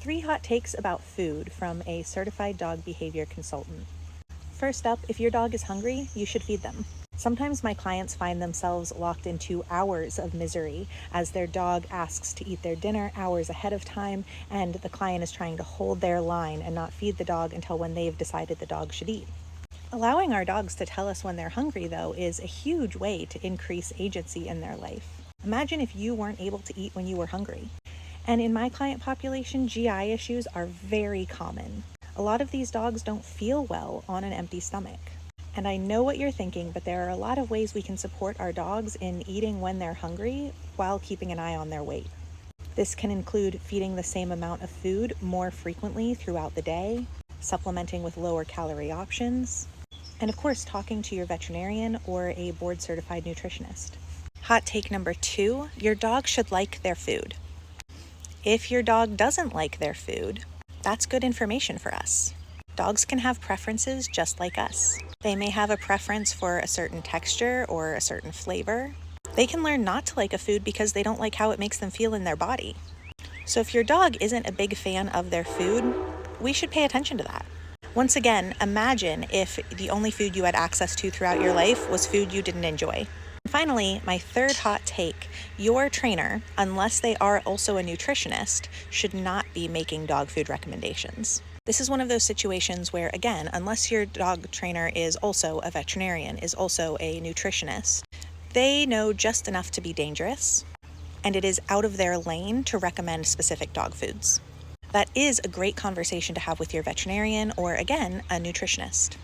3 hot takes about food from a certified dog behavior consultant. First up, if your dog is hungry, you should feed them. Sometimes my clients find themselves locked into hours of misery as their dog asks to eat their dinner hours ahead of time, and the client is trying to hold their line and not feed the dog until when they've decided the dog should eat. Allowing our dogs to tell us when they're hungry, though, is a huge way to increase agency in their life. Imagine if you weren't able to eat when you were hungry. And in my client population, GI issues are very common. A lot of these dogs don't feel well on an empty stomach. And I know what you're thinking, but there are a lot of ways we can support our dogs in eating when they're hungry while keeping an eye on their weight. This can include feeding the same amount of food more frequently throughout the day, supplementing with lower calorie options, and of course, talking to your veterinarian or a board-certified nutritionist. Hot take number 2, your dog should like their food. If your dog doesn't like their food, that's good information for us. Dogs can have preferences just like us. They may have a preference for a certain texture or a certain flavor. They can learn not to like a food because they don't like how it makes them feel in their body. So if your dog isn't a big fan of their food, we should pay attention to that. Once again, imagine if the only food you had access to throughout your life was food you didn't enjoy. Finally, my third hot take, your trainer, unless they are also a nutritionist, should not be making dog food recommendations. This is one of those situations where, again, unless your dog trainer is also a veterinarian, is also a nutritionist, they know just enough to be dangerous, and it is out of their lane to recommend specific dog foods. That is a great conversation to have with your veterinarian or, again, a nutritionist.